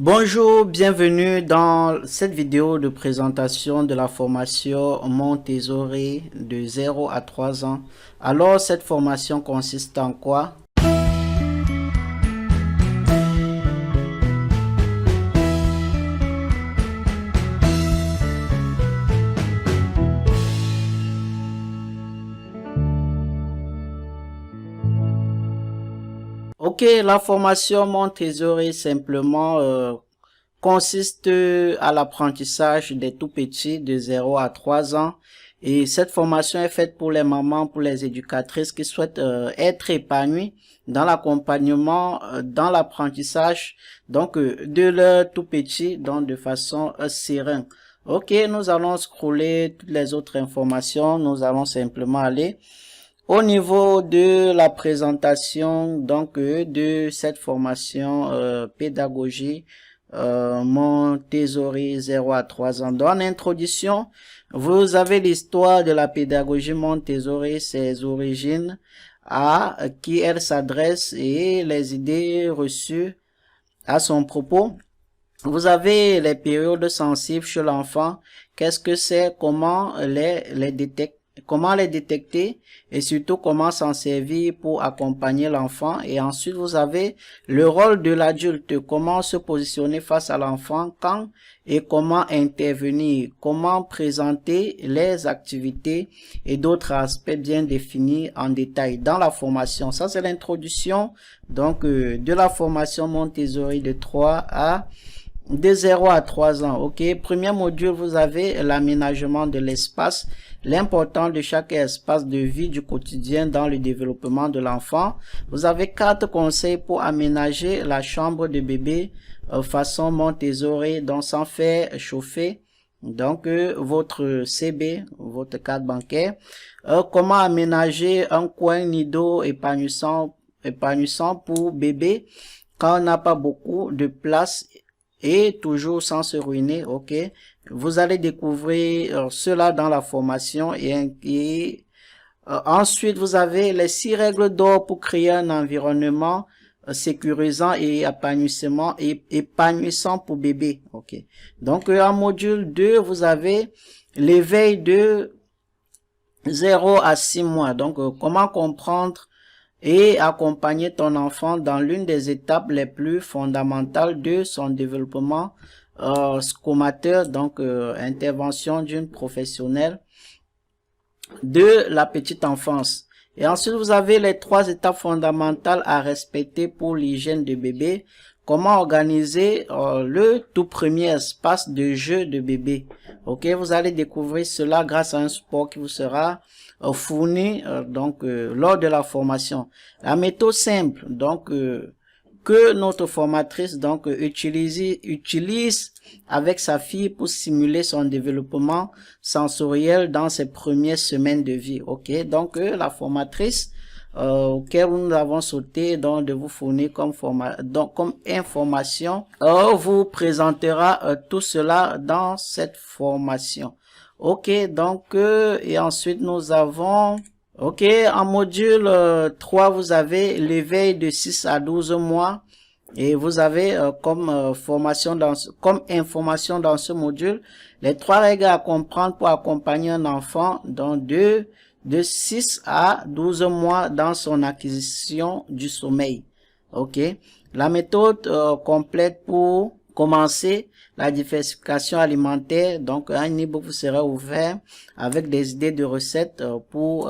Bonjour, bienvenue dans cette vidéo de présentation de la formation Montessori de 0 à 3 ans. Alors, cette formation consiste en quoi? Ok, la formation Montessori simplement consiste à l'apprentissage des tout petits de 0 à 3 ans. Et cette formation est faite pour les mamans, pour les éducatrices qui souhaitent être épanouies dans l'accompagnement, dans l'apprentissage donc de leurs tout petits, donc de façon sereine. Ok, nous allons scroller toutes les autres informations. Nous allons simplement aller au niveau de la présentation donc de cette formation pédagogie Montessori 0 à 3 ans. Dans l'introduction, vous avez l'histoire de la pédagogie Montessori, ses origines, à qui elle s'adresse et les idées reçues à son propos. Vous avez les périodes sensibles chez l'enfant. Qu'est-ce que c'est? Comment les détecter et surtout comment s'en servir pour accompagner l'enfant. Et ensuite, vous avez le rôle de l'adulte, comment se positionner face à l'enfant, quand et comment intervenir, comment présenter les activités et d'autres aspects bien définis en détail dans la formation. Ça, c'est l'introduction donc de la formation Montessori de 0 à 3 ans. Ok, premier module, vous avez l'aménagement de l'espace, l'importance de chaque espace de vie du quotidien dans le développement de l'enfant. Vous avez 4 conseils pour aménager la chambre de bébé façon Montessori, donc sans faire chauffer donc votre CB, votre carte bancaire. Comment aménager un coin nido épanouissant pour bébé quand on n'a pas beaucoup de place et toujours sans se ruiner. Ok, vous allez découvrir cela dans la formation et ensuite vous avez les 6 règles d'or pour créer un environnement sécurisant et épanouissant pour bébé. Ok, donc en module 2 vous avez l'éveil de 0 à 6 mois. Donc comment comprendre et accompagner ton enfant dans l'une des étapes les plus fondamentales de son développement scomateur, donc intervention d'une professionnelle de la petite enfance. Et ensuite, vous avez les 3 étapes fondamentales à respecter pour l'hygiène de bébé. Comment organiser le tout premier espace de jeu de bébé. Ok, vous allez découvrir cela grâce à un support qui vous sera fourni lors de la formation. La méthode simple donc que notre formatrice donc utilise avec sa fille pour stimuler son développement sensoriel dans ses premières semaines de vie. Ok, donc la formatrice auquel nous avons sauté donc de vous fournir comme information vous présentera tout cela dans cette formation. Ok, donc et ensuite nous avons ok, en module 3 vous avez l'éveil de 6 à 12 mois et vous avez comme information dans ce module les 3 règles à comprendre pour accompagner un enfant donc de 6 à 12 mois dans son acquisition du sommeil. Ok, la méthode complète pour commencer la diversification alimentaire. Donc un e-book vous sera ouvert avec des idées de recettes pour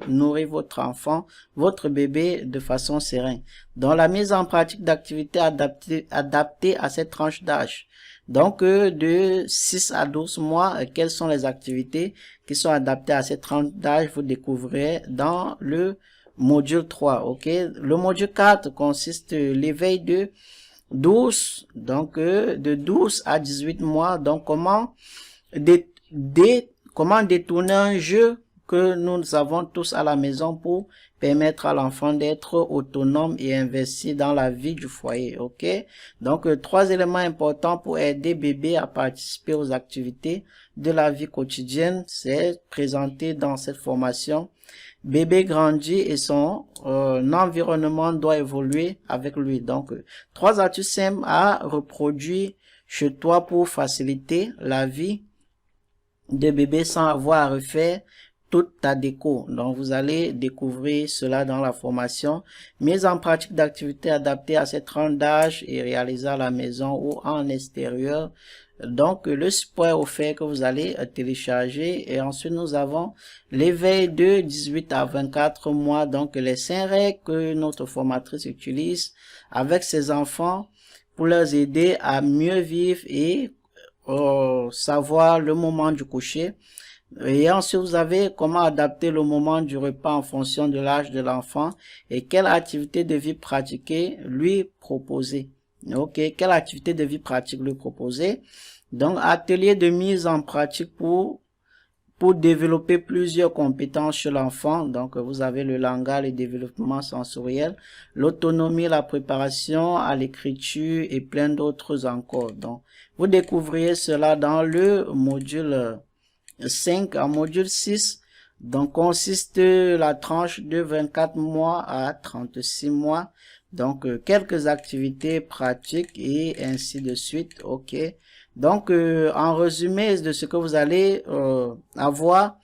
nourrir votre enfant, votre bébé de façon sereine. Dans la mise en pratique d'activités adaptées à cette tranche d'âge. Donc de 6 à 12 mois, quelles sont les activités qui sont adaptées à cette tranche d'âge, vous découvrirez dans le module 3. Ok, le module 4 consiste l'éveil de 12 à 18 mois. Donc comment détourner un jeu que nous avons tous à la maison pour permettre à l'enfant d'être autonome et investi dans la vie du foyer. Ok, donc 3 éléments importants pour aider bébé à participer aux activités de la vie quotidienne, c'est présenté dans cette formation. Bébé grandit et son environnement doit évoluer avec lui. Donc 3 astuces simples à reproduire chez toi pour faciliter la vie de bébé sans avoir à refaire toute ta déco. Donc vous allez découvrir cela dans la formation. Mise en pratique d'activités adaptées à cette tranche d'âge et réalisées à la maison ou en extérieur. Donc le support est offert que vous allez télécharger. Et ensuite nous avons l'éveil de 18 à 24 mois. Donc les 5 règles que notre formatrice utilise avec ses enfants pour leur aider à mieux vivre et savoir le moment du coucher. Et ensuite, vous avez comment adapter le moment du repas en fonction de l'âge de l'enfant et quelle activité de vie pratiquer lui proposer. Ok, quelle activité de vie pratique lui proposer. Donc, atelier de mise en pratique pour développer plusieurs compétences chez l'enfant. Donc, vous avez le langage, le développement sensoriel, l'autonomie, la préparation à l'écriture et plein d'autres encore. Donc, vous découvriez cela dans le module 5. En module 6, donc, consiste la tranche de 24 mois à 36 mois. Donc, quelques activités pratiques et ainsi de suite. Ok. Donc, en résumé de ce que vous allez avoir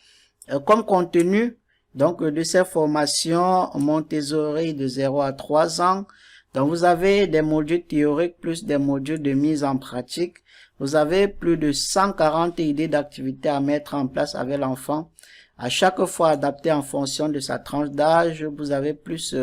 comme contenu, donc de ces formations Montessori de 0 à 3 ans. Donc, vous avez des modules théoriques plus des modules de mise en pratique. Vous avez plus de 140 idées d'activités à mettre en place avec l'enfant. À chaque fois adapté en fonction de sa tranche d'âge. Vous avez plus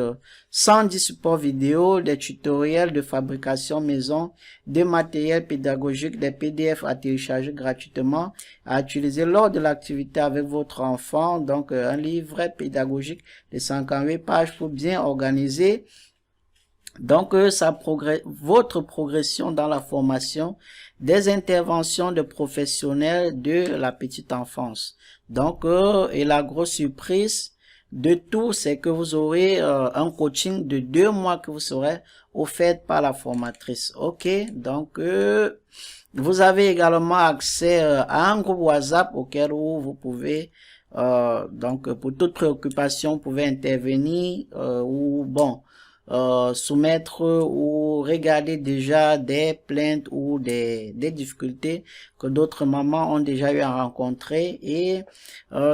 110 supports vidéo, des tutoriels de fabrication maison, des matériels pédagogiques, des PDF à télécharger gratuitement, à utiliser lors de l'activité avec votre enfant. Donc, un livret pédagogique de 58 pages pour bien organiser. Donc, votre progression dans la formation, des interventions de professionnels de la petite enfance. Donc, et la grosse surprise de tout, c'est que vous aurez un coaching de 2 mois que vous serez offert par la formatrice. Ok, donc vous avez également accès à un groupe WhatsApp auquel vous pouvez donc pour toute préoccupation, vous pouvez intervenir ou bon soumettre ou regarder déjà des plaintes ou des difficultés que d'autres mamans ont déjà eu à rencontrer et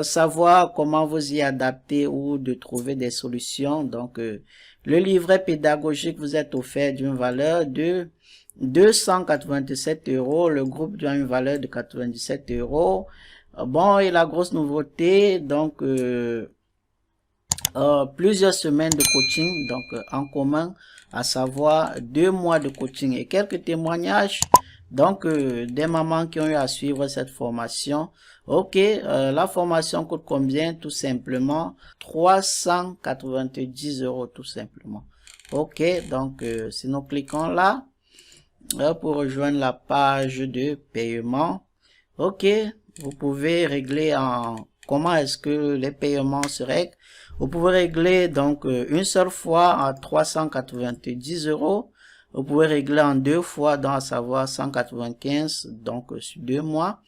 savoir comment vous y adapter ou de trouver des solutions. Donc le livret pédagogique vous est offert d'une valeur de 287 €, le groupe a une valeur de 97 €. Bon, et la grosse nouveauté, donc plusieurs semaines de coaching donc en commun, à savoir 2 mois de coaching et quelques témoignages donc des mamans qui ont eu à suivre cette formation. Ok, la formation coûte combien? Tout simplement 390 € tout simplement. Ok, donc si nous cliquons là pour rejoindre la page de paiement, ok, vous pouvez régler en comment est-ce que les paiements se règlent. Vous pouvez régler donc une seule fois à 390 €. Vous pouvez régler en 2 fois, donc à savoir 195 donc sur 2 mois.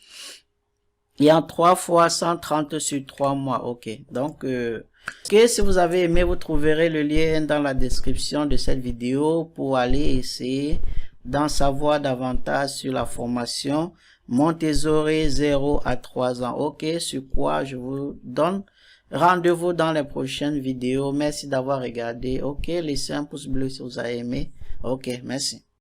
Et en 3 fois 130 sur 3 mois. Ok, donc si vous avez aimé, vous trouverez le lien dans la description de cette vidéo pour aller essayer d'en savoir davantage sur la formation Montessori 0 à 3 ans. Ok, sur quoi je vous donne rendez-vous dans les prochaines vidéos. Merci d'avoir regardé. Ok, laissez un pouce bleu si vous avez aimé. Ok, merci.